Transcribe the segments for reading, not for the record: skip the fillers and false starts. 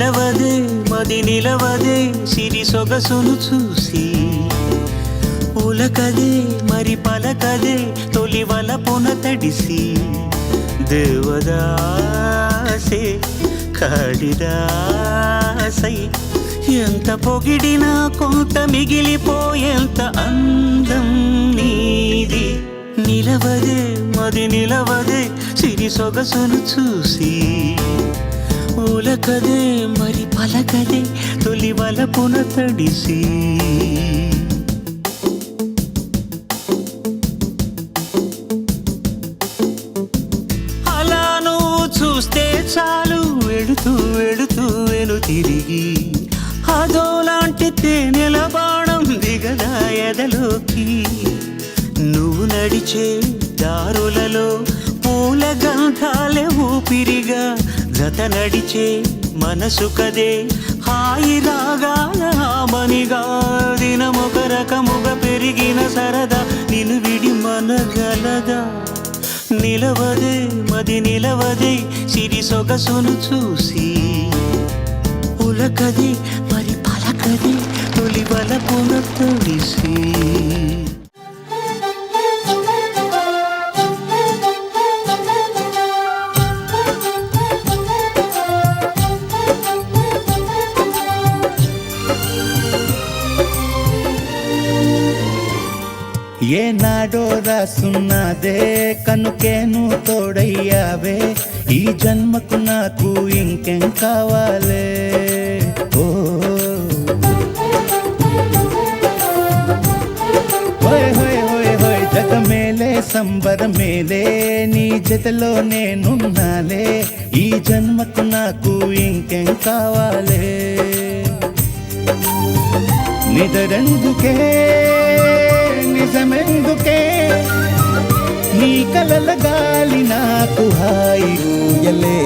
నిలవదే మది నిలవదే సిరి సొగసును చూసి ఉలకదే మరి పలకదే తొలి వలపున తడిసి దేవదాసే కాళిదాసై ఎంత పొగిడినా కొంత మిగిలిపోయేంత అందం నీది నిలవదే మది నిలవదే సిరి సొగసును చూసి ఉలకదే మరి పలకదే తొలి వలపున తడిసి అలా నువ్వు చూస్తే చాలు వెళుతూ వెళుతూ వెను తిరిగి అదోలాంటి తేనెల బాణం దిగదా ఎదలోకి నువ్వు నడిచే దారులలో పూల గంధాలే ఊపిరిగా జత నడిచే మనసు కదే హాయి రాగాల మనిగా దినమొక రకముగా పెరిగిన సరదా నిన్ను విడి మనగలదా నిలవదే మది నిలవదే సిరి సొగసును చూసి ఉలకదే మరి పలకదే తొలి వలపున తడిసి ఏనాడో రాసున్నదే కనుకేను తోడయ్యావే ఈ జన్మకు నాకు ఇంకేం కావాలే ఓ హోయ్ హోయ్ హోయ్ హోయ్ జగమేలే సంబరమేలే నీ జతలో నేనున్నాలే ఈ జన్మకు నాకు ఇంకేం కావాలే నిదరెందుకే నిజమెందుకే నీ కలల గాలి నాకు హాయిలే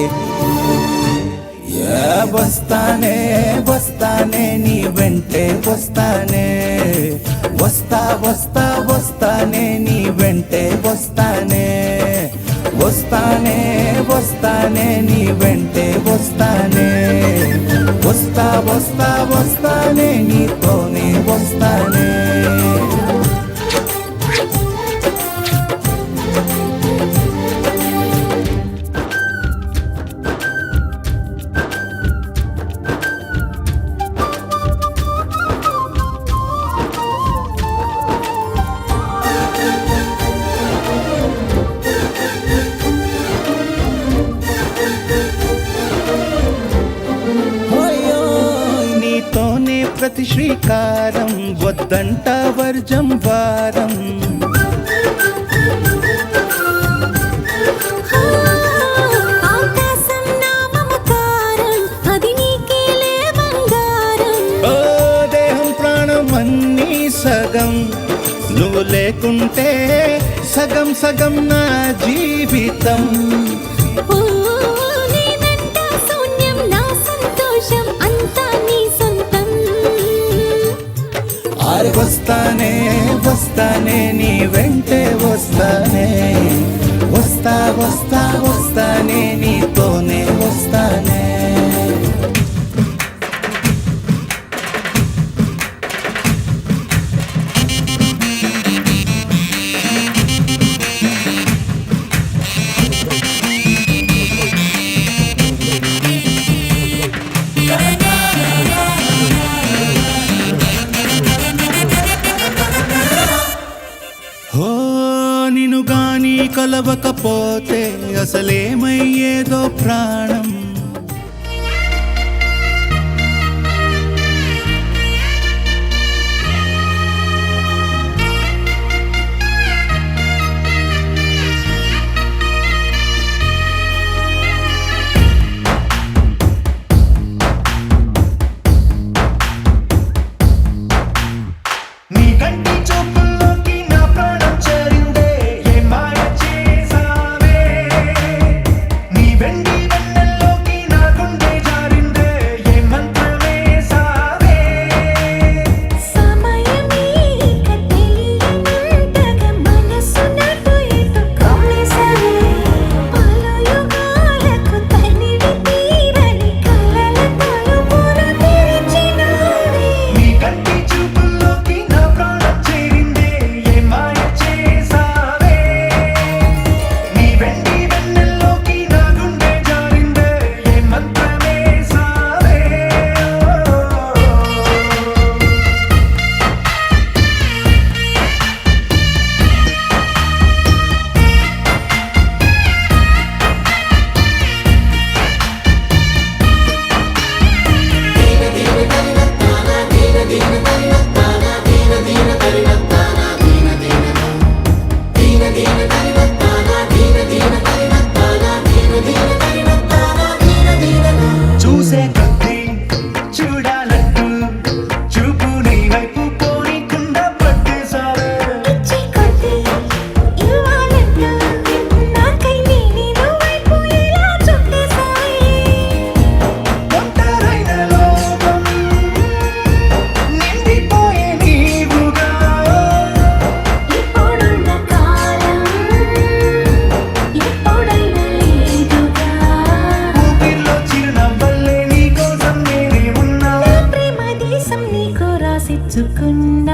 వస్తానే వస్తానే నీ వెంటే వస్తానే వస్తా వస్తా వస్తానే నీ వెంటే వస్తానే వస్తానే వస్తానే నీ వెంటే వస్తానే వస్తా వస్తా వస్తానే నీతోనే వస్తానే ప్రతి శ్రీకారం వద్దంట వర్జం వారం ఓ దేహం ప్రాణం అన్నీ సగం నువ్వు లేకుంటే సగం సగం నా జీవితం వస్తానే వస్తానే నీ వెంటే వస్తానే వస్తా వస్తా వస్తానే నీతోనే వస్తానే నిన్ను గాని కలవకపోతే అసలేమయ్యేదో ప్రాణం వెండి వెన్నెల్లో తెలుసుకున్నా